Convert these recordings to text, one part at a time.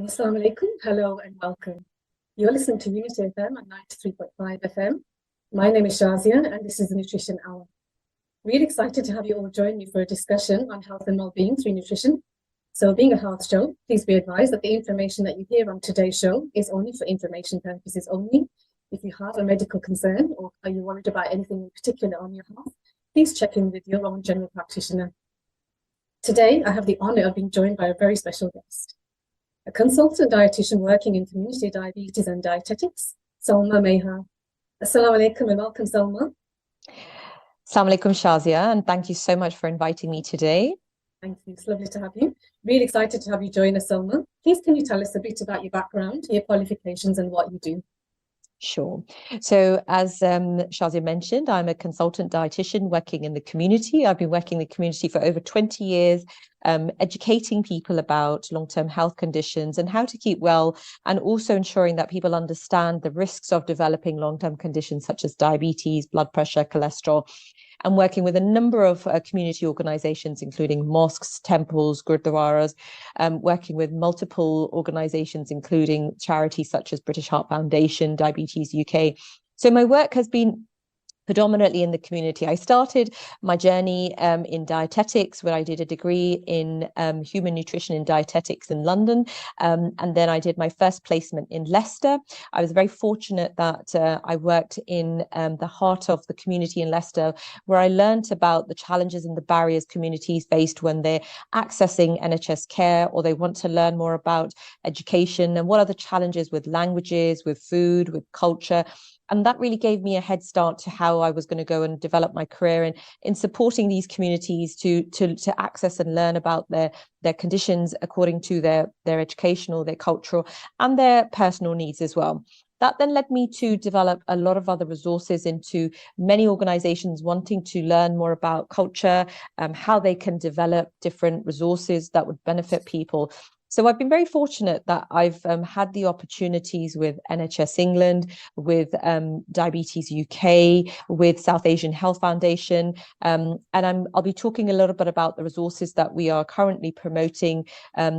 Assalamu alaikum. Hello and welcome. You're listening to Unity FM at 93.5 FM. My name is Shazia and this is the Nutrition Hour. Really excited to have you all join me for a discussion on health and well-being through nutrition. So being a health show, please be advised that the information that you hear on today's show is only for information purposes only. If you have a medical concern or are you worried about anything in particular on your health, please check in with your own general practitioner. Today, I have the honor of being joined by a very special guest. A consultant dietitian working in community diabetes and dietetics, Salma Mehar. Assalamu alaikum and welcome, Salma. Assalamu alaikum, Shazia, and thank you so much for inviting me today. Thank you. It's lovely to have you. Really excited to have you join us, Salma. Please, can you tell us a bit about your background, your qualifications, and what you do? Sure. So as Shazia mentioned, I'm a consultant dietitian working in the community. I've been working in the community for over 20 years, educating people about long-term health conditions and how to keep well, and also ensuring that people understand the risks of developing long-term conditions such as diabetes, blood pressure, cholesterol. I'm working with a number of community organizations, including mosques, temples, gurdwaras, working with multiple organizations, including charities such as British Heart Foundation, Diabetes UK. So my work has been predominantly in the community. I started my journey in dietetics, where I did a degree in human nutrition and dietetics in London. And then I did my first placement in Leicester. I was very fortunate that I worked in the heart of the community in Leicester, where I learned about the challenges and the barriers communities faced when they're accessing NHS care, or they want to learn more about education, and what are the challenges with languages, with food, with culture. And that really gave me a head start to how I was going to go and develop my career in supporting these communities to access and learn about their conditions according to their educational, their cultural, and their personal needs as well. That then led me to develop a lot of other resources into many organizations wanting to learn more about culture, how they can develop different resources that would benefit people. So I've been very fortunate that I've had the opportunities with NHS England, with Diabetes UK, with South Asian Health Foundation, and I'll be talking a little bit about the resources that we are currently promoting.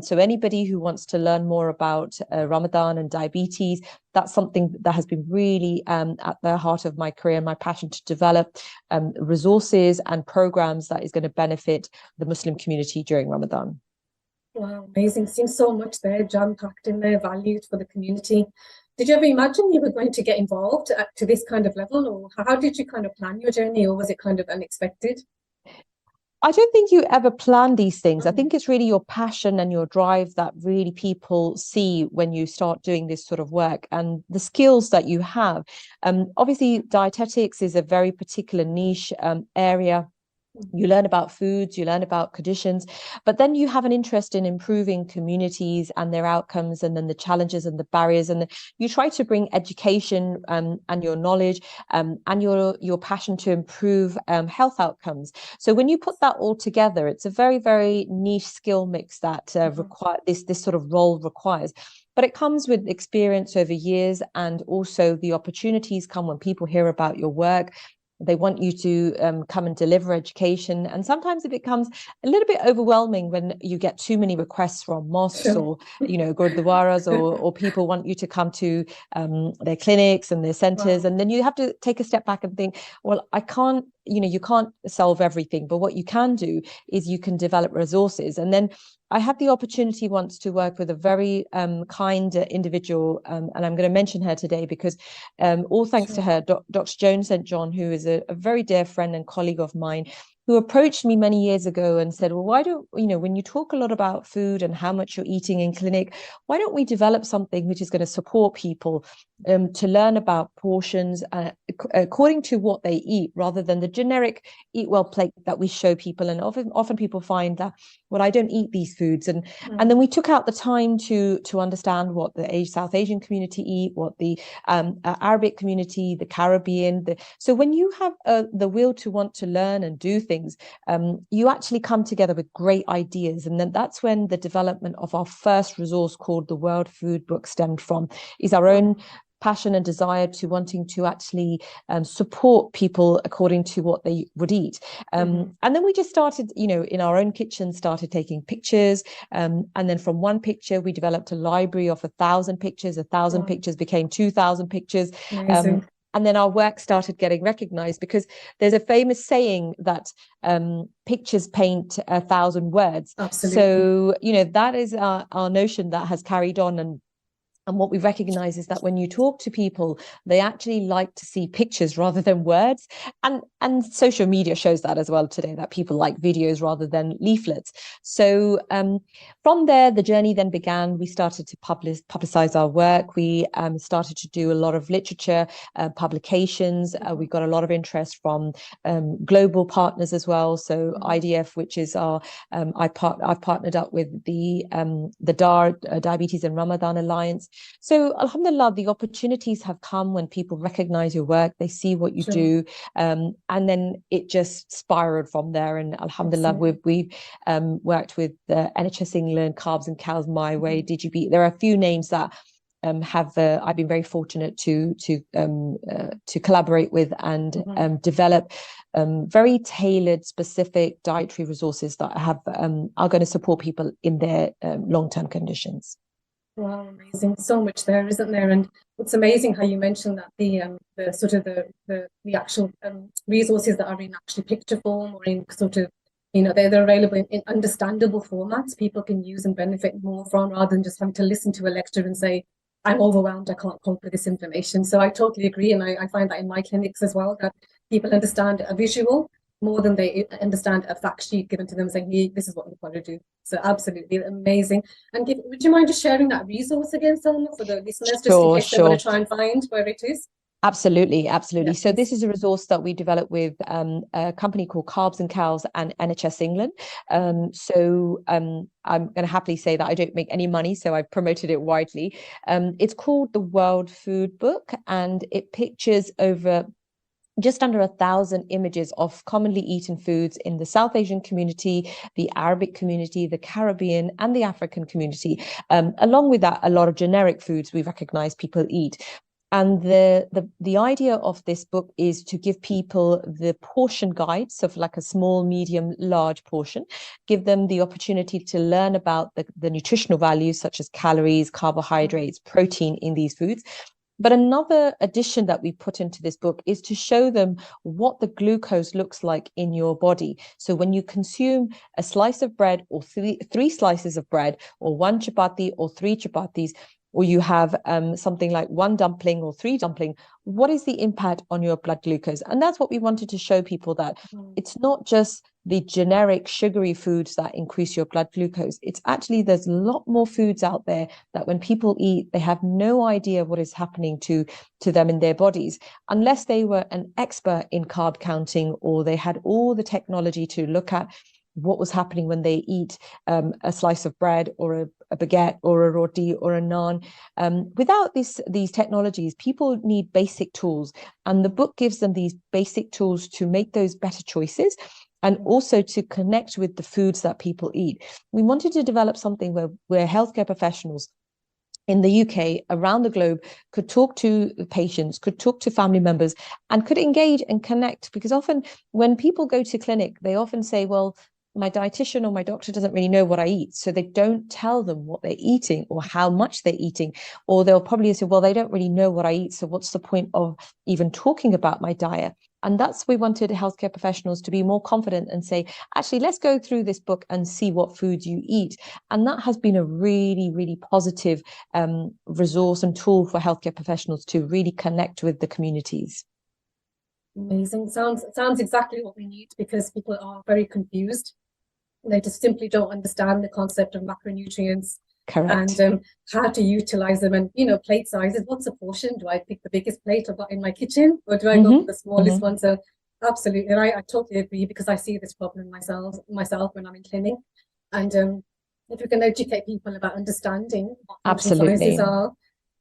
So anybody who wants to learn more about Ramadan and diabetes, that's something that has been really at the heart of my career and my passion to develop resources and programs that is going to benefit the Muslim community during Ramadan. Wow, amazing. Seems so much there, jam-packed in there, valued for the community. Did you ever imagine you were going to get involved to this kind of level, or how did you kind of plan your journey, or was it kind of unexpected? I don't think you ever plan these things. I think it's really your passion and your drive that really people see when you start doing this sort of work, and the skills that you have. Obviously, dietetics is a very particular niche area. You learn about foods, you learn about conditions, but then you have an interest in improving communities and their outcomes, and then the challenges and the barriers, and you try to bring education and your knowledge and your passion to improve health outcomes. So when you put that all together, it's a very, very niche skill mix that this sort of role requires. But it comes with experience over years, and also the opportunities come when people hear about your work. They want you to come and deliver education. And sometimes it becomes a little bit overwhelming when you get too many requests from mosques or, gurdwaras, or people want you to come to their clinics and their centers. Wow. And then you have to take a step back and think, well, I can't, you can't solve everything, but what you can do is you can develop resources. And then I had the opportunity once to work with a very kind individual, and I'm going to mention her today because all thanks to her, Dr. Joan St. John, who is a very dear friend and colleague of mine, who approached me many years ago and said, well, why don't, when you talk a lot about food and how much you're eating in clinic, why don't we develop something which is going to support people to learn about portions according to what they eat, rather than the generic eat well plate that we show people. And often people find that, well, I don't eat these foods. And then we took out the time to understand what the South Asian community eat, what the Arabic community, the Caribbean. So when you have the will to want to learn and do things, you actually come together with great ideas. And then that's when the development of our first resource, called the World Food Book, stemmed from. Is our own passion and desire to wanting to actually support people according to what they would eat. And then we just started, you know, in our own kitchen, started taking pictures. And then from one picture, we developed a library of 1,000 pictures. 1,000 pictures became 2,000 pictures. Amazing. And then our work started getting recognized, because there's a famous saying that pictures paint 1,000 words. Absolutely. So, you know, that is our notion that has carried on. And what we recognize is that when you talk to people, they actually like to see pictures rather than words. And social media shows that as well today, that people like videos rather than leaflets. So from there, the journey then began. We started to publicize our work. We started to do a lot of literature publications. We got a lot of interest from global partners as well. So IDF, which is our, I've partnered up with the DAR, Diabetes and Ramadan Alliance. So alhamdulillah, the opportunities have come when people recognize your work, they see what you do, and then it just spiraled from there. And alhamdulillah, we've worked with the NHS England, Carbs and Cows, My Way, DGB. There are a few names that I've been very fortunate to collaborate with and develop very tailored, specific dietary resources that are going to support people in their long-term conditions. Wow, amazing. So much there, isn't there? And it's amazing how you mentioned that the sort of the actual resources that are in actually picture form, or in sort of, you know, they're available in understandable formats people can use and benefit more from, rather than just having to listen to a lecture and say, I'm overwhelmed, I can't cope with this information. So I totally agree. And I find that in my clinics as well, that people understand a visual more than they understand a fact sheet given to them saying, hey, this is what you've got to do. So absolutely amazing. And would you mind just sharing that resource again, Salma, for the listeners, just in case they want to try and find where it is? Absolutely, absolutely. Yeah, so this is a resource that we developed with a company called Carbs and Cows and NHS England. I'm going to happily say that I don't make any money, so I've promoted it widely. It's called the World Food Book, and it pictures over just under 1,000 images of commonly eaten foods in the South Asian community, the Arabic community, the Caribbean, and the African community. Along with that, a lot of generic foods we recognize people eat. And the idea of this book is to give people the portion guides of like a small, medium, large portion, give them the opportunity to learn about the nutritional values such as calories, carbohydrates, protein in these foods. But another addition that we put into this book is to show them what the glucose looks like in your body. So when you consume a slice of bread, or three slices of bread, or one chapati or 3 chapatis, or you have something like 1 dumpling or 3 dumpling, what is the impact on your blood glucose? And that's what we wanted to show people, that it's not just the generic sugary foods that increase your blood glucose. It's actually, there's a lot more foods out there that when people eat, they have no idea what is happening to them in their bodies, unless they were an expert in carb counting, or they had all the technology to look at what was happening when they eat a slice of bread, or a baguette, or a roti, or a naan. Without these technologies, people need basic tools, and the book gives them these basic tools to make those better choices, and also to connect with the foods that people eat. We wanted to develop something where healthcare professionals in the UK, around the globe, could talk to patients, could talk to family members, and could engage and connect. Because often when people go to clinic, they often say, well, my dietitian or my doctor doesn't really know what I eat. So they don't tell them what they're eating or how much they're eating. Or they'll probably say, well, they don't really know what I eat, so what's the point of even talking about my diet? And that's, we wanted healthcare professionals to be more confident and say, actually, let's go through this book and see what foods you eat. And that has been a really, really positive resource and tool for healthcare professionals to really connect with the communities. Amazing. Sounds exactly what we need, because people are very confused. They just simply don't understand the concept of macronutrients. Correct. And how to utilize them, and, you know, plate sizes. What's a portion? Do I pick the biggest plate I've got in my kitchen, or do I go for the smallest one? So absolutely, and I totally agree, because I see this problem myself when I'm in clinic. And if we can educate people about understanding what portion sizes are,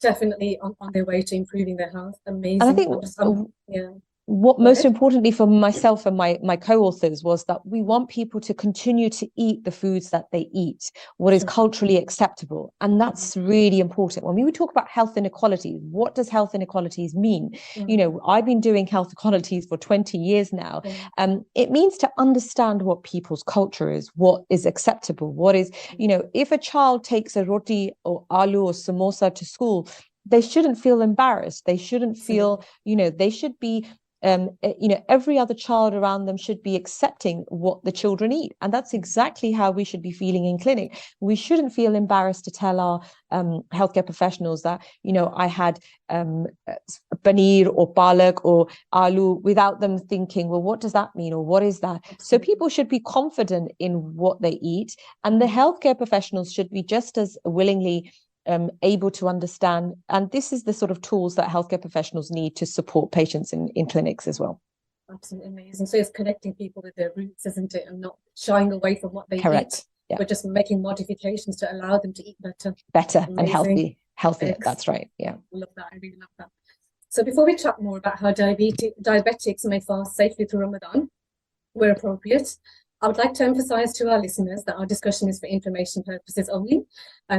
definitely on their way to improving their health. Amazing. And I think what most importantly for myself and my co-authors was that we want people to continue to eat the foods that they eat, what is culturally acceptable. And that's really important. When we talk about health inequalities, what does health inequalities mean? You know, I've been doing health inequalities for 20 years now. It means to understand what people's culture is, what is acceptable, what is, you know, if a child takes a roti or aloo or samosa to school, they shouldn't feel embarrassed. They shouldn't feel, you know, they should be, you know, every other child around them should be accepting what the children eat. And that's exactly how we should be feeling in clinic. We shouldn't feel embarrassed to tell our healthcare professionals that, you know, I had paneer or palak or aloo, without them thinking, well, what does that mean? Or what is that? So people should be confident in what they eat. And the healthcare professionals should be just as willingly able to understand. And this is the sort of tools that healthcare professionals need to support patients in clinics as well. Absolutely amazing. So it's connecting people with their roots, isn't it? And not shying away from what they Correct. eat, but just making modifications to allow them to eat better. And healthier. That's right. Yeah. Love that. I really love that. So before we chat more about how diabetics may fast safely through Ramadan, where appropriate, I would like to emphasize to our listeners that our discussion is for information purposes only,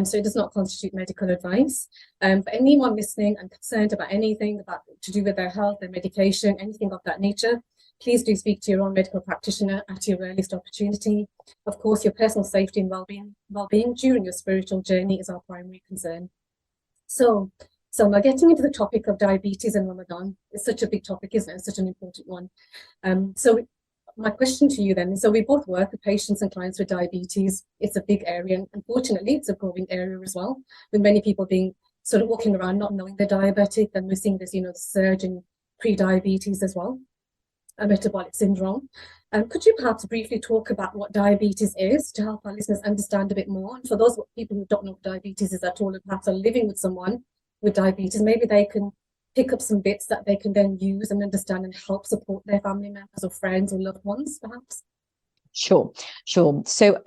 so it does not constitute medical advice. For anyone listening and concerned about anything to do with their health, their medication, anything of that nature, please do speak to your own medical practitioner at your earliest opportunity. Of course, your personal safety and well-being during your spiritual journey is our primary concern. So now getting into the topic of diabetes and Ramadan, it's such a big topic, isn't it? It's such an important one. My question to you then is, so we both work with patients and clients with diabetes. It's a big area, and unfortunately it's a growing area as well, with many people being sort of walking around not knowing they're diabetic, and we're seeing this, you know, surge in pre-diabetes as well, a metabolic syndrome. Could you perhaps briefly talk about what diabetes is to help our listeners understand a bit more? And for those people who don't know what diabetes is at all, and perhaps are living with someone with diabetes, maybe they can pick up some bits that they can then use and understand and help support their family members or friends or loved ones, perhaps. Sure. So,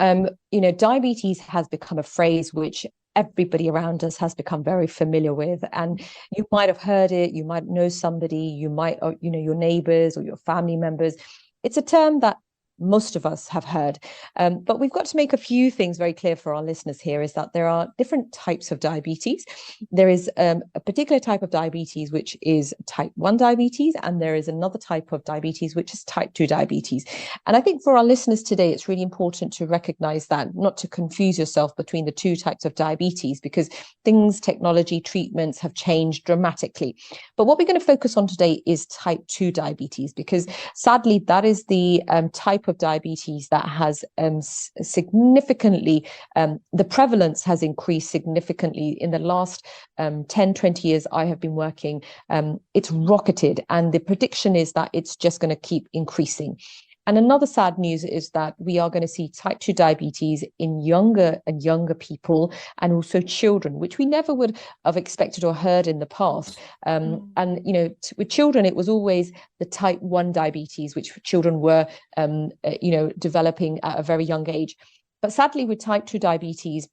you know, diabetes has become a phrase which everybody around us has become very familiar with, and you might have heard it, you might know somebody, you might, you know, your neighbors or your family members. It's a term that most of us have heard, but we've got to make a few things very clear for our listeners here, is that there are different types of diabetes. There is a particular type of diabetes which is type 1 diabetes, and there is another type of diabetes which is type 2 diabetes. And I think for our listeners today, it's really important to recognize that, not to confuse yourself between the two types of diabetes, because technology, treatments have changed dramatically. But what we're going to focus on today is type 2 diabetes, because sadly that is the type of diabetes that has significantly, the prevalence has increased significantly in the last 10-20 years I have been working. It's rocketed, and the prediction is that it's just going to keep increasing. And another sad news is that we are going to see type 2 diabetes in younger and younger people, and also children, which we never would have expected or heard in the past. And, you know, with children, it was always the type 1 diabetes, which children were, you know, developing at a very young age. But sadly, with type 2 diabetes,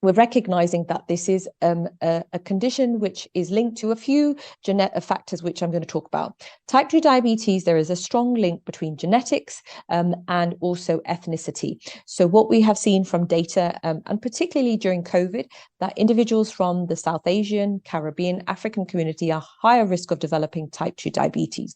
we're recognizing that this is a condition which is linked to a few genetic factors, which I'm going to talk about. Type 2 diabetes, there is a strong link between genetics and also ethnicity. So what we have seen from data, and particularly during COVID, that individuals from the South Asian, Caribbean, African community are higher risk of developing type 2 diabetes.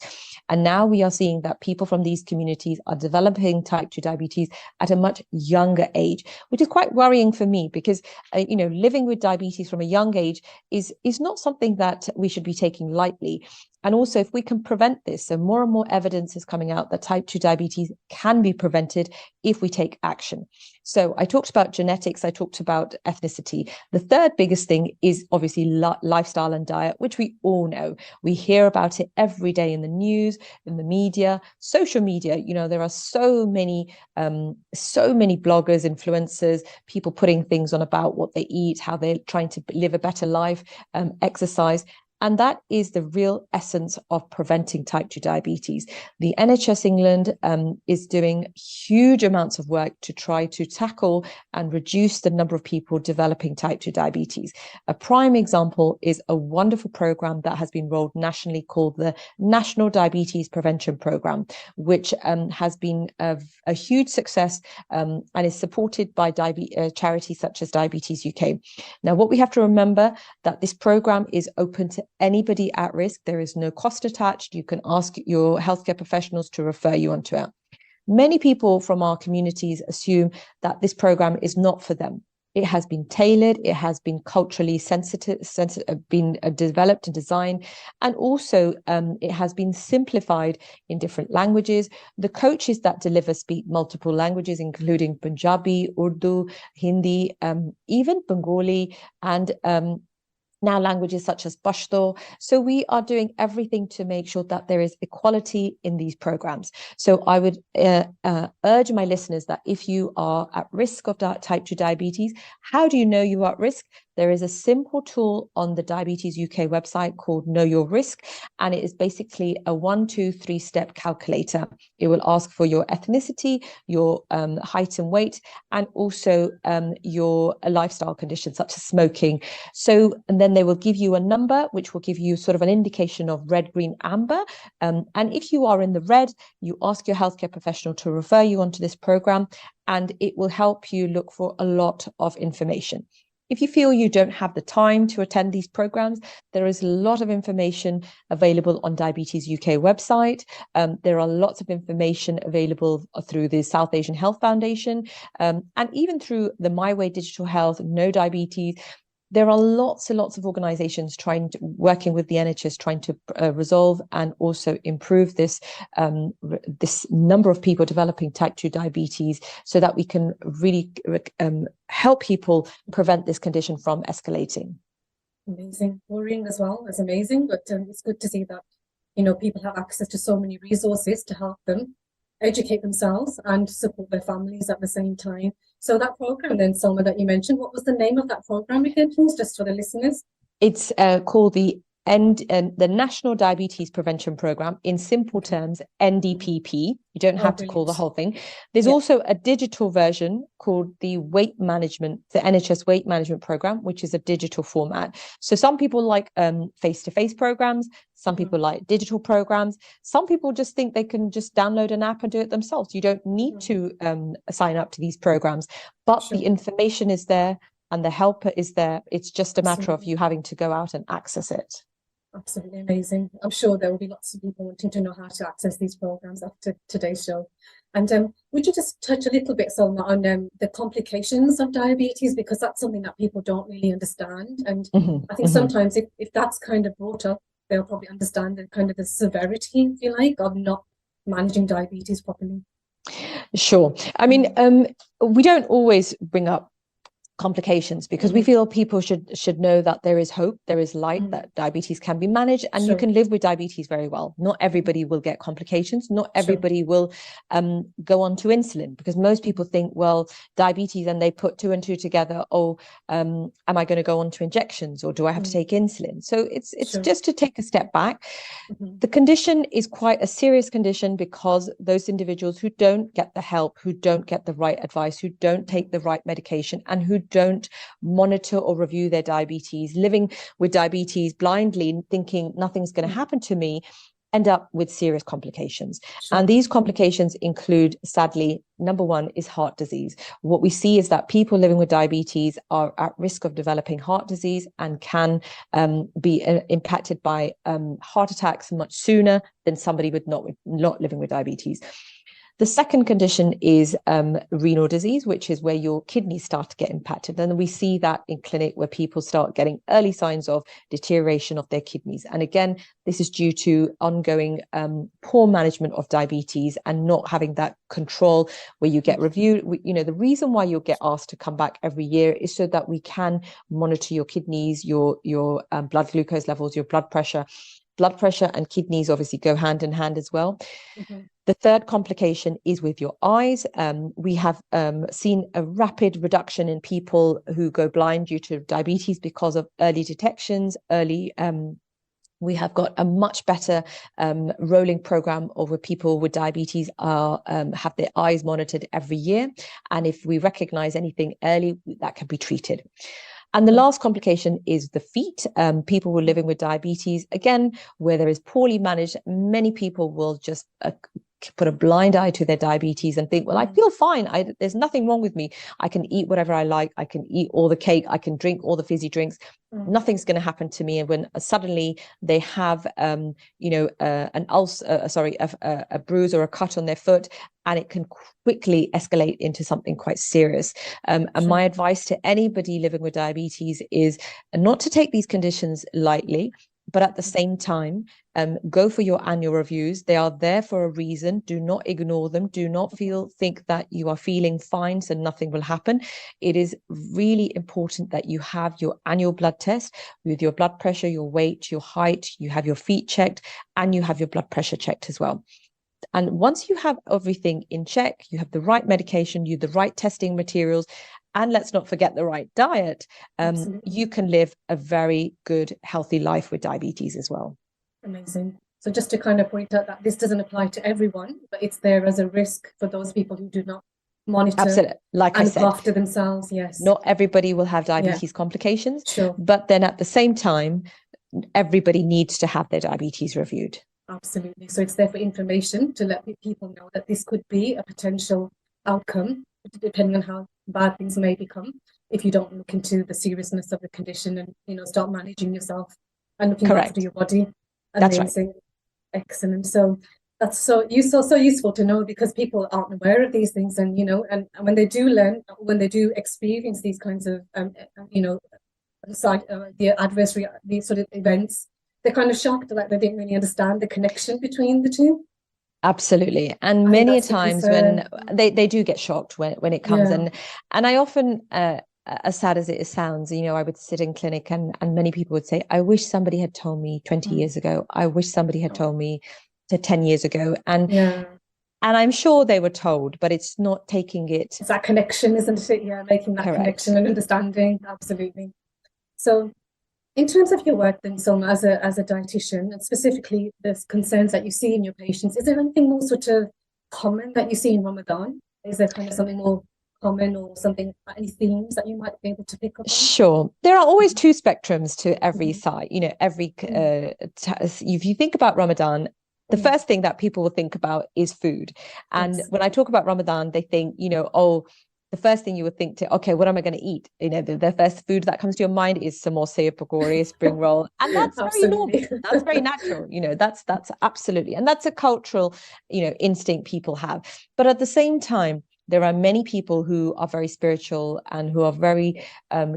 And now we are seeing that people from these communities are developing type 2 diabetes at a much younger age, which is quite worrying for me, because you know, living with diabetes from a young age is not something that we should be taking lightly. And also, if we can prevent this, so more and more evidence is coming out that type 2 diabetes can be prevented if we take action. So I talked about genetics, I talked about ethnicity. The third biggest thing is obviously lifestyle and diet, which we all know. We hear about it every day in the news, in the media, social media. You know, there are so many bloggers, influencers, people putting things on about what they eat, how they're trying to live a better life, exercise. And that is the real essence of preventing type 2 diabetes. The NHS England is doing huge amounts of work to try to tackle and reduce the number of people developing type 2 diabetes. A prime example is a wonderful program that has been rolled nationally called the National Diabetes Prevention Program, which has been a huge success and is supported by charities such as Diabetes UK. Now, what we have to remember that this program is open to anybody at risk. There is no cost attached. You can ask your healthcare professionals to refer you onto it. Many people from our communities assume that this program is not for them. It has been tailored, it has been culturally sensitive, been developed and designed, and also it has been simplified in different languages. The coaches that deliver speak multiple languages, including Punjabi, Urdu, Hindi, even Bengali, and now languages such as Pashto. So we are doing everything to make sure that there is equality in these programs. So I would urge my listeners that if you are at risk of type 2 diabetes, how do you know you are at risk? There is a simple tool on the Diabetes UK website called Know Your Risk, and it is basically a 1, 2, 3 step calculator. It will ask for your ethnicity, your height and weight, and also your lifestyle conditions such as smoking. So, and then they will give you a number, which will give you sort of an indication of red, green, amber. And if you are in the red, you ask your healthcare professional to refer you onto this program, and it will help you look for a lot of information. If you feel you don't have the time to attend these programs, there is a lot of information available on Diabetes UK website. There are lots of information available through the South Asian Health Foundation, and even through the My Way Digital Health, No Diabetes. There are lots and lots of organizations working with the NHS trying to resolve and also improve this number of people developing type 2 diabetes, so that we can really help people prevent this condition from escalating. Amazing. Worrying as well is amazing, but it's good to see that, people have access to so many resources to help them educate themselves and support their families at the same time. So that program then, Salma, that you mentioned, what was the name of that program again, please, just for the listeners? It's called the National Diabetes Prevention Program, in simple terms, NDPP. You don't have to call the whole thing. There's also a digital version called the NHS Weight Management Program, which is a digital format. So some people like face-to-face programs, some people like digital programs. Some people just think they can just download an app and do it themselves. You don't need to sign up to these programs, but the information is there and the helper is there. It's just a matter of you having to go out and access it. Absolutely amazing. I'm sure there will be lots of people wanting to know how to access these programs after today's show. And would you just touch a little bit, Salma, on the complications of diabetes, because that's something that people don't really understand. And I think sometimes if that's kind of brought up, they'll probably understand the severity, if you like, of not managing diabetes properly. Sure. I mean, we don't always bring up complications because we feel people should know that there is hope, there is light, that diabetes can be managed, and you can live with diabetes very well. Not everybody will get complications, not everybody will go on to insulin, because most people think, well, diabetes, and they put 2 and 2 together. Am I going to go on to injections, or do I have to take insulin? So it's just to take a step back. The condition is quite a serious condition, because those individuals who don't get the help, who don't get the right advice, who don't take the right medication, and who don't monitor or review their diabetes, living with diabetes blindly, thinking nothing's going to happen to me, end up with serious complications. And these complications include, sadly, number 1 is heart disease. What we see is that people living with diabetes are at risk of developing heart disease and can be impacted by heart attacks much sooner than somebody with not living with diabetes. The second condition is renal disease, which is where your kidneys start to get impacted. And we see that in clinic, where people start getting early signs of deterioration of their kidneys. And again, this is due to ongoing poor management of diabetes and not having that control, where you get reviewed. The reason why you'll get asked to come back every year is so that we can monitor your kidneys, your blood glucose levels, your blood pressure. Blood pressure and kidneys obviously go hand in hand as well. The third complication is with your eyes. We have seen a rapid reduction in people who go blind due to diabetes because of early detections, early We have got a much better rolling program over people with diabetes have their eyes monitored every year. And if we recognize anything early, that can be treated. And the last complication is the feet. People who are living with diabetes, again, where there is poorly managed, many people will just put a blind eye to their diabetes and think, well, I feel fine. There's nothing wrong with me. I can eat whatever I like. I can eat all the cake. I can drink all the fizzy drinks. Nothing's going to happen to me. And when suddenly they have, an ulcer, a bruise or a cut on their foot, and it can quickly escalate into something quite serious. And my advice to anybody living with diabetes is not to take these conditions lightly, but at the same time, go for your annual reviews. They are there for a reason. Do not ignore them. Do not think that you are feeling fine, so nothing will happen. It is really important that you have your annual blood test with your blood pressure, your weight, your height, you have your feet checked, and you have your blood pressure checked as well. And once you have everything in check, you have the right medication, you have the right testing materials, and let's not forget the right diet, you can live a very good, healthy life with diabetes as well. Amazing. So just to kind of point out that this doesn't apply to everyone, but it's there as a risk for those people who do not monitor. Absolutely. Like and I said, look after themselves. Yes. Not everybody will have diabetes complications, but then at the same time, everybody needs to have their diabetes reviewed. Absolutely. So it's there for information to let people know that this could be a potential outcome, depending on how bad things may become, if you don't look into the seriousness of the condition and, start managing yourself and looking after your body. Amazing. That's right. Excellent. So that's so useful to know, because people aren't aware of these things, and when they do learn, when they do experience these kinds of the adverse these sort of events, they're kind of shocked, like they didn't really understand the connection between the two. Absolutely. And many times when they do get shocked when it comes, and I often as sad as it sounds, I would sit in clinic and many people would say, I wish somebody had told me 20 years ago. I wish somebody had told me 10 years ago. And I'm sure they were told, but it's not taking it. It's that connection, isn't it? Yeah, making that connection and understanding. Absolutely. So in terms of your work then, Salma, as a dietitian, and specifically the concerns that you see in your patients, is there anything more sort of common that you see in Ramadan? Is there kind of something more common, or something, any themes that you might be able to pick up on? Sure. There are always two spectrums to every side. If you think about Ramadan, the first thing that people will think about is food. And when I talk about Ramadan, they think, the first thing you would think okay, what am I going to eat? The first food that comes to your mind is samosa, pakori, spring roll. And that's very normal. That's very natural. That's absolutely. And that's a cultural, instinct people have. But at the same time, there are many people who are very spiritual and who are very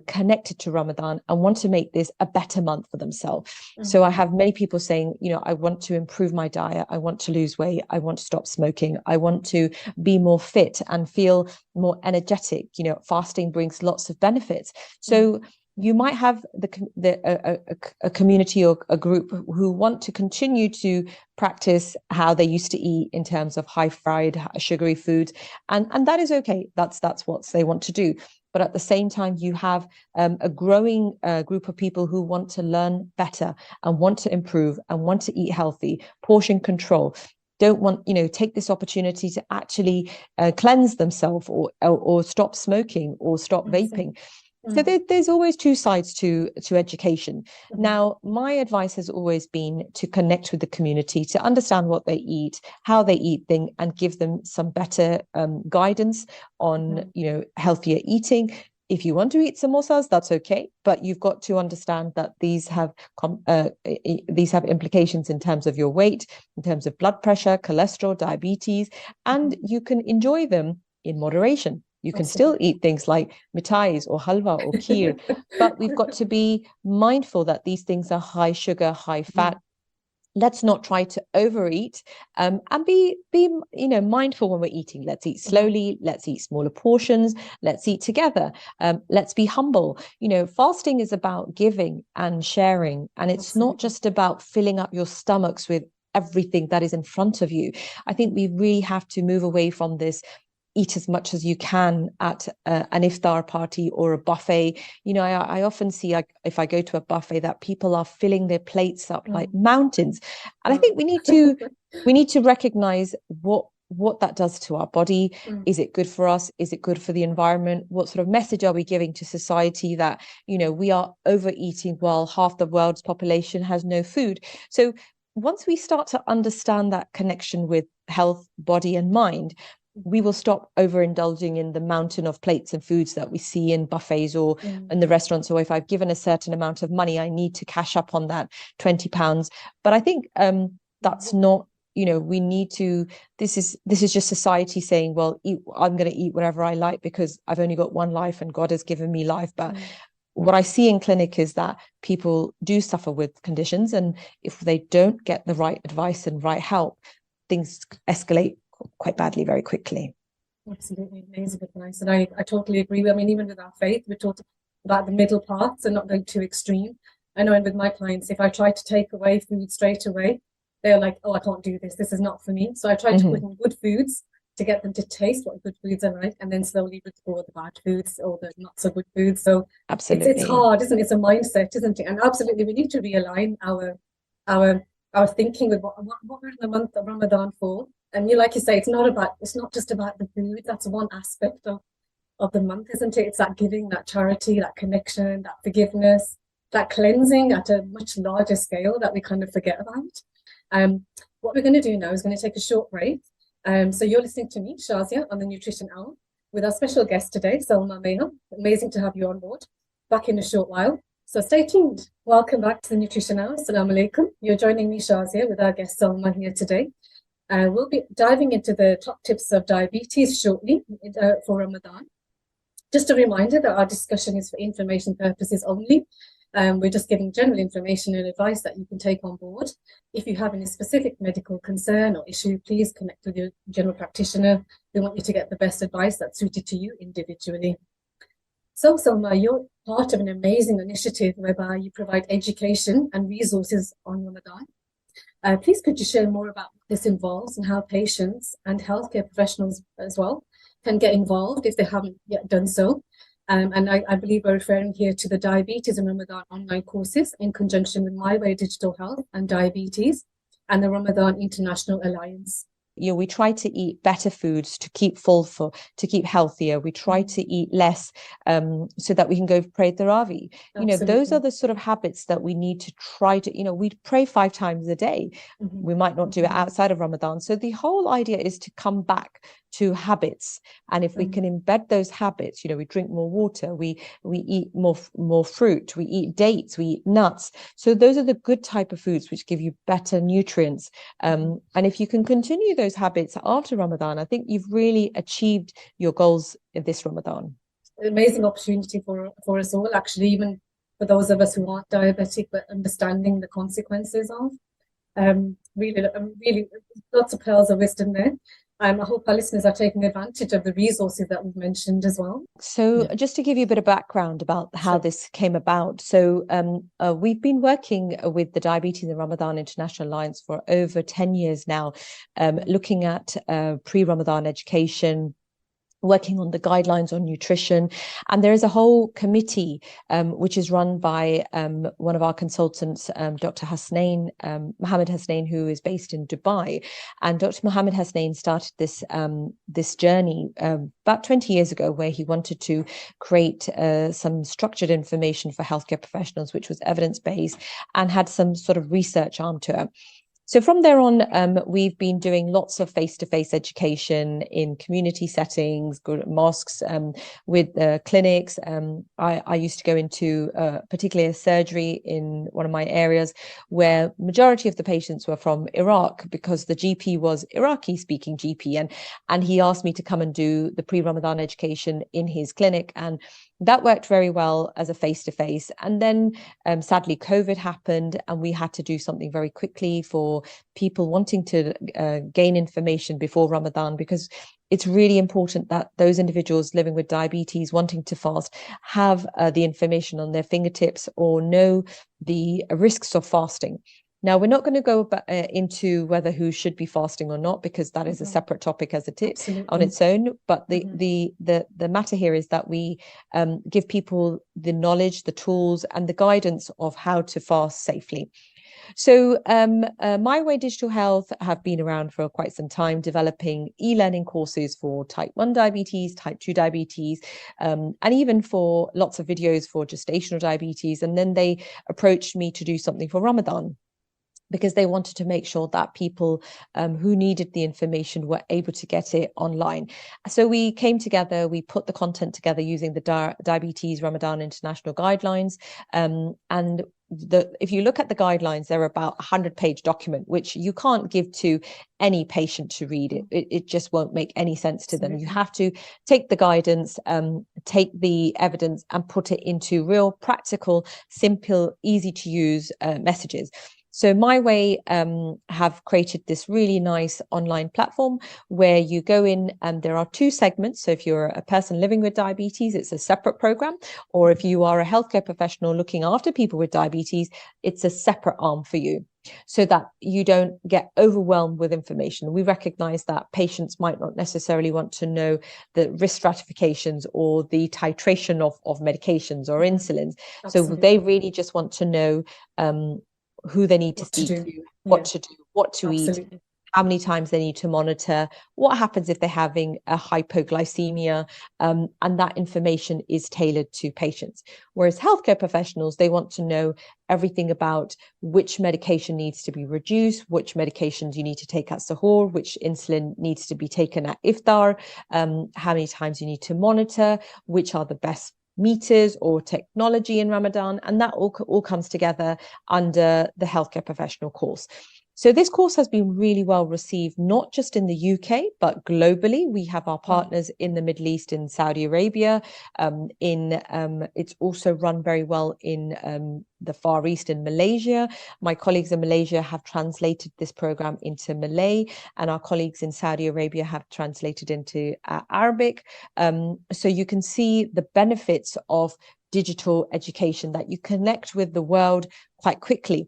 connected to Ramadan and want to make this a better month for themselves. So I have many people saying, I want to improve my diet. I want to lose weight. I want to stop smoking. I want to be more fit and feel more energetic. Fasting brings lots of benefits. So you might have a community or a group who want to continue to practice how they used to eat in terms of high fried, sugary foods, and that is okay. That's what they want to do. But at the same time, you have a growing group of people who want to learn better and want to improve and want to eat healthy, portion control. Don't want, take this opportunity to actually cleanse themselves or stop smoking or stop vaping. So there's always two sides to education. Now, my advice has always been to connect with the community, to understand what they eat, how they eat things, and give them some better guidance on, healthier eating. If you want to eat samosas, that's okay, but you've got to understand that these have implications in terms of your weight, in terms of blood pressure, cholesterol, diabetes, and you can enjoy them in moderation. You can still eat things like mitais or halwa or kheer, but we've got to be mindful that these things are high sugar, high fat. Let's not try to overeat, and be mindful when we're eating. Let's eat slowly. Let's eat smaller portions. Let's eat together. Let's be humble. Fasting is about giving and sharing, and it's not just about filling up your stomachs with everything that is in front of you. I think we really have to move away from this eat as much as you can at an iftar party or a buffet. You know, I often see, if I go to a buffet, that people are filling their plates up like mountains. And I think we need to recognize what that does to our body. Is it good for us? Is it good for the environment? What sort of message are we giving to society that, you know, we are overeating while half the world's population has no food? So once we start to understand that connection with health, body and mind, we will stop overindulging in the mountain of plates and foods that we see in buffets or in the restaurants. Or if I've given a certain amount of money, I need to cash up on that £20. But I think that's not, you know, we need to, this is just society saying, well, I'm going to eat whatever I like because I've only got one life and God has given me life. But what I see in clinic is that people do suffer with conditions, and if they don't get the right advice and right help, things escalate quite badly very quickly. Absolutely amazing advice, and I totally agree. I mean, even with our faith, we're talking about the middle parts and not going too extreme. I know, and with my clients, if I try to take away food straight away, they're like, oh, I can't do this. This is not for me. So I try to put in good foods to get them to taste what good foods are like, and then slowly withdraw the bad foods or the not so good foods. So absolutely, it's hard, isn't it? It's a mindset, isn't it? And absolutely, we need to realign our thinking with what we're in the month of Ramadan for. And like you say, it's not just about the food. That's one aspect of the month, isn't it? It's that giving, that charity, that connection, that forgiveness, that cleansing at a much larger scale that we kind of forget about. What we're going to do now is going to take a short break. So you're listening to me, Shazia, on the Nutrition Hour with our special guest today, Salma Mehar. Amazing to have you on board. Back in a short while. So stay tuned. Welcome back to the Nutrition Hour. Assalamu alaikum. You're joining me, Shazia, with our guest Salma here today. We'll be diving into the top tips of diabetes shortly for Ramadan. Just a reminder that our discussion is for information purposes only. We're just giving general information and advice that you can take on board. If you have any specific medical concern or issue, please connect with your general practitioner. We want you to get the best advice that's suited to you individually. So, Salma, you're part of an amazing initiative whereby you provide education and resources on Ramadan. Please could you share more about what this involves and how patients and healthcare professionals as well can get involved if they haven't yet done so? And I believe we're referring here to the Diabetes and Ramadan online courses in conjunction with My Way Digital Health and Diabetes and the Ramadan International Alliance. You know, we try to eat better foods to keep to keep healthier. We try to eat less so that we can go pray Tarawih. You know, those are the sort of habits that we need to try to, you know, we pray 5 times a day. We might not do it outside of Ramadan. So the whole idea is to come back to habits. And if we can embed those habits, you know, we drink more water, we eat more fruit, we eat dates, we eat nuts. So those are the good type of foods which give you better nutrients. And if you can continue those habits after Ramadan, I think you've really achieved your goals in this Ramadan. Amazing opportunity for us all, actually, even for those of us who aren't diabetic, but understanding the consequences of. Really lots of pearls of wisdom there. I hope our listeners are taking advantage of the resources that we've mentioned as well. So just to give you a bit of background about how this came about. So we've been working with the Diabetes and Ramadan International Alliance for over 10 years now, looking at pre-Ramadan education, working on the guidelines on nutrition. And there is a whole committee which is run by one of our consultants, Dr. Hasnain, Mohammed Hasnain, who is based in Dubai. And Dr. Mohammed Hasnain started this journey about 20 years ago, where he wanted to create some structured information for healthcare professionals, which was evidence-based and had some sort of research arm to it. So from there on, we've been doing lots of face-to-face education in community settings, mosques, with clinics. I used to go into particularly a surgery in one of my areas where majority of the patients were from Iraq, because the GP was Iraqi-speaking GP, and he asked me to come and do the pre-Ramadan education in his clinic, and that worked very well as a face-to-face. And then sadly, COVID happened, and we had to do something very quickly for people wanting to gain information before Ramadan, because it's really important that those individuals living with diabetes wanting to fast have the information on their fingertips or know the risks of fasting. Now, we're not going to go into whether who should be fasting or not, because that is a separate topic as it is on its own. But the matter here is that we give people the knowledge, the tools, and the guidance of how to fast safely. So My Way Digital Health have been around for quite some time, developing e-learning courses for type 1 diabetes, type 2 diabetes, and even for lots of videos for gestational diabetes. And then they approached me to do something for Ramadan, because they wanted to make sure that people who needed the information were able to get it online. So we came together, we put the content together using the Diabetes Ramadan International Guidelines. And if you look at the guidelines, they're about a 100-page document, which you can't give to any patient to read. It just won't make any sense to them. You have to take the guidance, take the evidence, and put it into real, practical, simple, easy to use messages. So My Way have created this really nice online platform where you go in, and there are 2 segments. So if you're a person living with diabetes, it's a separate program. Or if you are a healthcare professional looking after people with diabetes, it's a separate arm for you, so that you don't get overwhelmed with information. We recognize that patients might not necessarily want to know the risk stratifications or the titration of medications or insulins. Absolutely. So they really just want to know who they need to speak to, what to do, what to eat, how many times they need to monitor, what happens if they're having a hypoglycemia, and that information is tailored to patients. Whereas healthcare professionals, they want to know everything about which medication needs to be reduced, which medications you need to take at sahur, which insulin needs to be taken at iftar, how many times you need to monitor, which are the best meters or technology in Ramadan, and that all comes together under the healthcare professional course. So this course has been really well received, not just in the UK, but globally. We have our partners in the Middle East, in Saudi Arabia. It's also run very well in the Far East, in Malaysia. My colleagues in Malaysia have translated this program into Malay, and our colleagues in Saudi Arabia have translated into Arabic. So you can see the benefits of digital education, that you connect with the world quite quickly.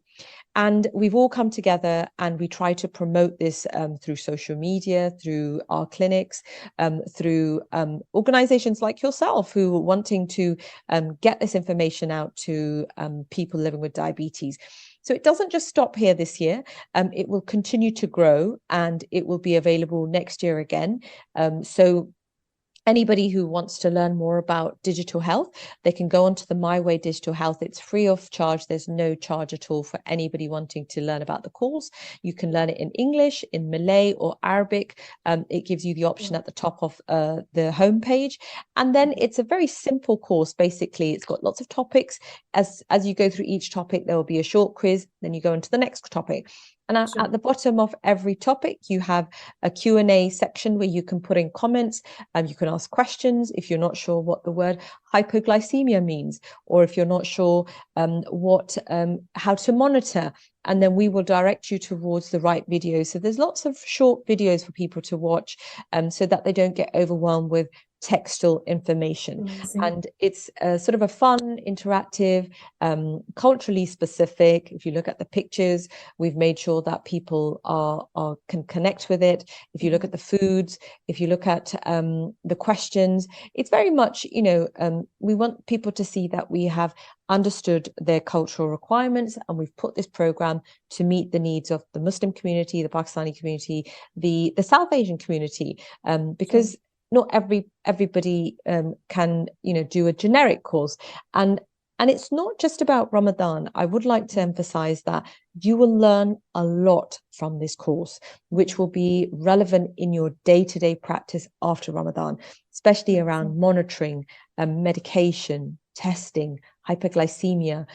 And we've all come together and we try to promote this through social media, through our clinics, through organizations like yourself who are wanting to get this information out to people living with diabetes. So it doesn't just stop here this year. It will continue to grow, and it will be available next year again. So anybody who wants to learn more about digital health, they can go onto the My Way Digital Health. It's free of charge. There's no charge at all for anybody wanting to learn about the course. You can learn it in English, in Malay, or Arabic. It gives you the option at the top of the homepage. And then it's a very simple course. Basically, it's got lots of topics. As you go through each topic, there will be a short quiz. Then you go into the next topic. And at the bottom of every topic, you have a Q&A section where you can put in comments, and you can ask questions if you're not sure what the word hypoglycemia means, or if you're not sure how to monitor. And then we will direct you towards the right videos. So there's lots of short videos for people to watch, so that they don't get overwhelmed with textual information. And it's sort of a fun, interactive, culturally specific. If you look at the pictures, we've made sure that people can connect with it. If you look at the foods, if you look at the questions, it's very much, we want people to see that we have understood their cultural requirements, and we've put this program to meet the needs of the Muslim community, the Pakistani community, the South Asian community, because not everybody can do a generic course. And it's not just about Ramadan. I would like to emphasize that you will learn a lot from this course, which will be relevant in your day-to-day practice after Ramadan, especially around monitoring, medication, testing, hyperglycemia,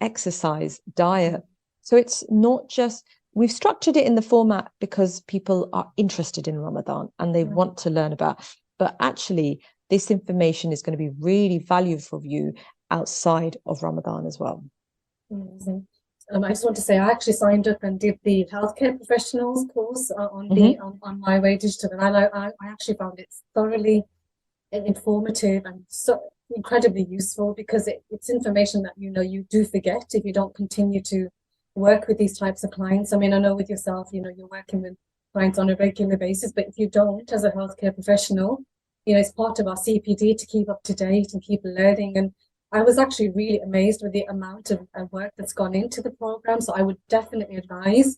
exercise, diet. So it's not just, we've structured it in the format because people are interested in Ramadan and they want to learn about, but actually this information is going to be really valuable for you outside of Ramadan as well. Amazing. I just want to say I actually signed up and did the healthcare professionals course on My Way Digital, and I actually found it thoroughly informative and so incredibly useful, because it's information that you do forget if you don't continue to work with these types of clients? I mean, I know with yourself, you know, you're working with clients on a regular basis, but if you don't, as a healthcare professional, you know, it's part of our CPD to keep up to date and keep learning. And I was actually really amazed with the amount of work that's gone into the program. So I would definitely advise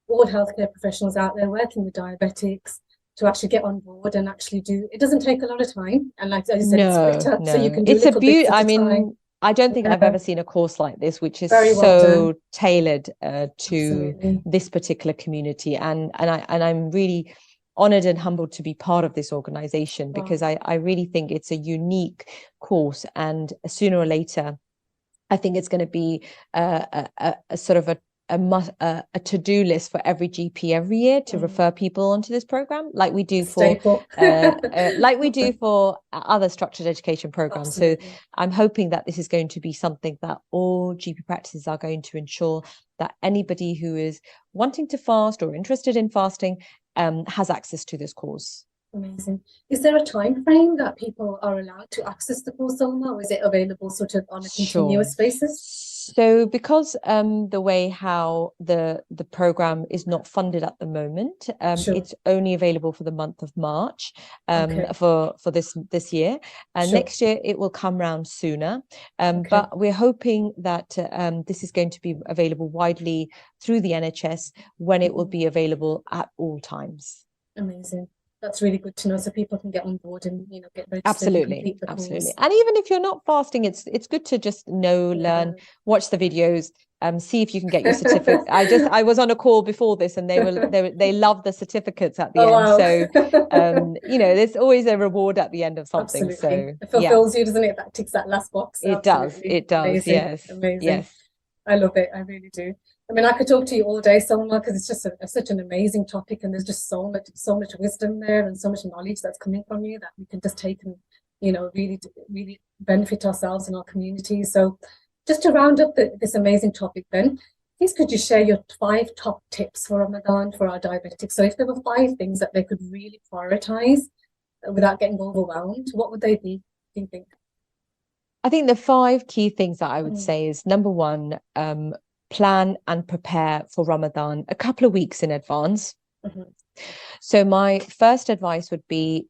all healthcare professionals out there working with diabetics to actually get on board and actually do. It doesn't take a lot of time, and like I said, it's split up, so you can do It's a little bits beauty. at I a time. mean, I don't think I've Yeah, ever seen a course like this, which is very well so done. tailored to Absolutely. this particular community. And I'm really honored and humbled to be part of this organization, Wow. because I really think it's a unique course, and sooner or later, I think it's going to be a sort of a to-do list for every GP every year to refer people onto this program, like we do for other structured education programs. Absolutely. So I'm hoping that this is going to be something that all GP practices are going to ensure that anybody who is wanting to fast or interested in fasting has access to this course. Amazing. Is there a time frame that people are allowed to access the course, Salma, or is it available sort of on a continuous basis? So because the way how the program is not funded at the moment, it's only available for the month of March for this year. And next year it will come round sooner. But we're hoping that this is going to be available widely through the NHS when it will be available at all times. Amazing. That's really good to know, so people can get on board and, you know, get registered. Absolutely, absolutely. And even if you're not fasting, it's good to just know, learn, watch the videos, see if you can get your certificate. I was on a call before this, and they love the certificates at the end. Wow. So you know, there's always a reward at the end of something. Absolutely. So it fulfills you, doesn't it? That ticks that last box. It does. Amazing. Yes. Amazing. Yes. I love it. I really do. I mean, I could talk to you all day, Salma, because it's just such an amazing topic, and there's just so much wisdom there, and so much knowledge that's coming from you that we can just take and, you know, really benefit ourselves and our community. So just to round up this amazing topic then, please could you share your 5 top tips for Ramadan for our diabetics? So if there were 5 things that they could really prioritize without getting overwhelmed, what would they be, do you think? I think the 5 key things that I would say is, number 1, plan and prepare for Ramadan a couple of weeks in advance. So my first advice would be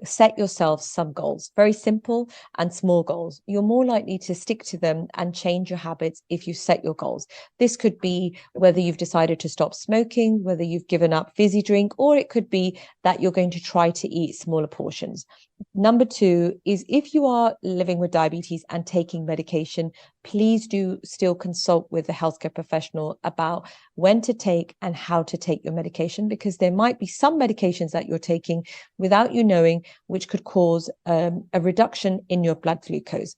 set yourself some goals, very simple and small goals. You're more likely to stick to them and change your habits if you set your goals. This could be whether you've decided to stop smoking, whether you've given up fizzy drink, or it could be that you're going to try to eat smaller portions. Number 2 is, if you are living with diabetes and taking medication, please do still consult with the healthcare professional about when to take and how to take your medication, because there might be some medications that you're taking without you knowing, which could cause a reduction in your blood glucose.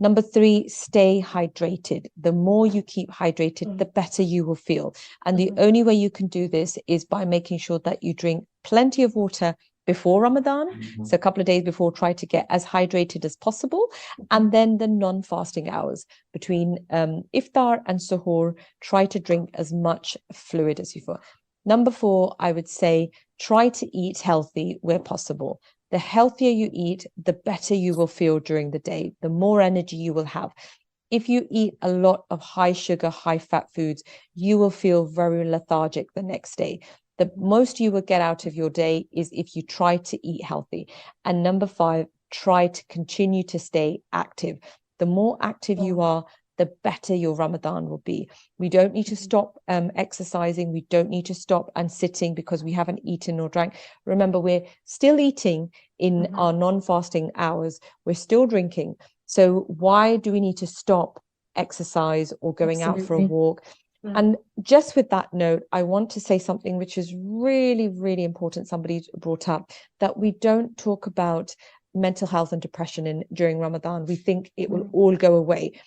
Number 3, stay hydrated. The more you keep hydrated, the better you will feel. And the only way you can do this is by making sure that you drink plenty of water before Ramadan. So a couple of days before, try to get as hydrated as possible. And then the non-fasting hours between iftar and suhoor, try to drink as much fluid as you feel. Number 4, I would say, try to eat healthy where possible. The healthier you eat, the better you will feel during the day, the more energy you will have. If you eat a lot of high sugar, high fat foods, you will feel very lethargic the next day. The most you will get out of your day is if you try to eat healthy. And number 5, try to continue to stay active. The more active you are, the better your Ramadan will be. We don't need to stop exercising. We don't need to stop and sitting because we haven't eaten or drank. Remember, we're still eating in our non-fasting hours. We're still drinking. So why do we need to stop exercise or going out for a walk? And just with that note, I want to say something which is really, really important. Somebody brought up that we don't talk about mental health and depression during Ramadan. We think it will all go away.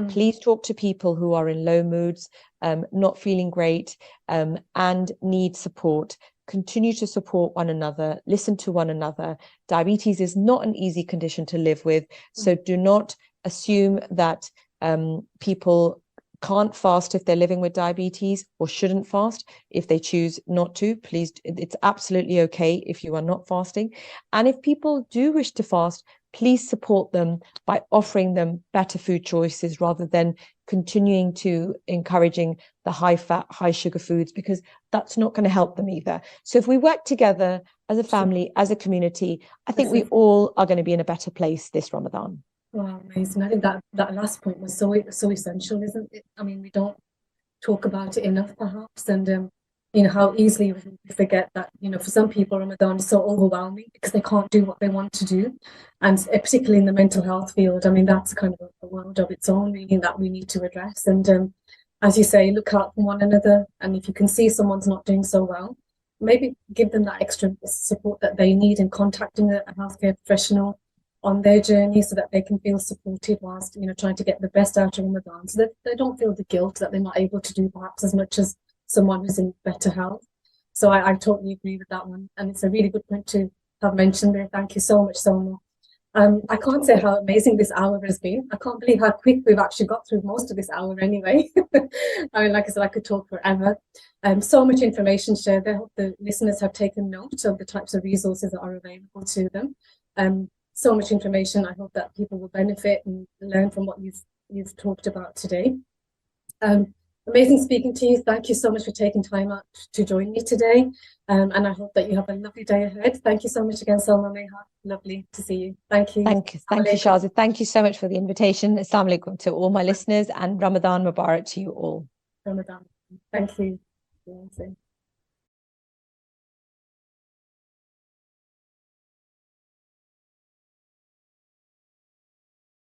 Please talk to people who are in low moods, not feeling great, and need support. Continue to support one another, listen to one another. Diabetes is not an easy condition to live with. So do not assume that people can't fast if they're living with diabetes, or shouldn't fast if they choose not to. Please, it's absolutely okay if you are not fasting. And if people do wish to fast, please support them by offering them better food choices rather than continuing to encouraging the high fat, high sugar foods, because that's not going to help them either. So if we work together as a family, as a community, I think we all are going to be in a better place this Ramadan. Wow, amazing. I think that last point was so essential, isn't it? I mean, we don't talk about it enough, perhaps, and you know, how easily we forget that, you know, for some people Ramadan is so overwhelming because they can't do what they want to do, and particularly in the mental health field, I mean, that's kind of a world of its own, really, that we need to address. And as you say, look out for one another, and if you can see someone's not doing so well, maybe give them that extra support that they need in contacting a healthcare professional on their journey, so that they can feel supported whilst, you know, trying to get the best out of Ramadan, so that they don't feel the guilt that they're not able to do perhaps as much as someone who's in better health. So I totally agree with that one, and it's a really good point to have mentioned there. Thank you so much, Salma. I can't say how amazing this hour has been. I can't believe how quick we've actually got through most of this hour anyway. I mean, like I said, I could talk forever. So much information shared. I hope the listeners have taken note of the types of resources that are available to them. So much information. I hope that people will benefit and learn from what you've talked about today. Amazing speaking to you. Thank you so much for taking time out to join me today. And I hope that you have a lovely day ahead. Thank you so much again, Salma Mehar. Lovely to see you. Thank you. Thank you, Shazia. Thank you so much for the invitation. Assalamu alaikum to all my listeners, and Ramadan Mubarak to you all. Ramadan. Thank you.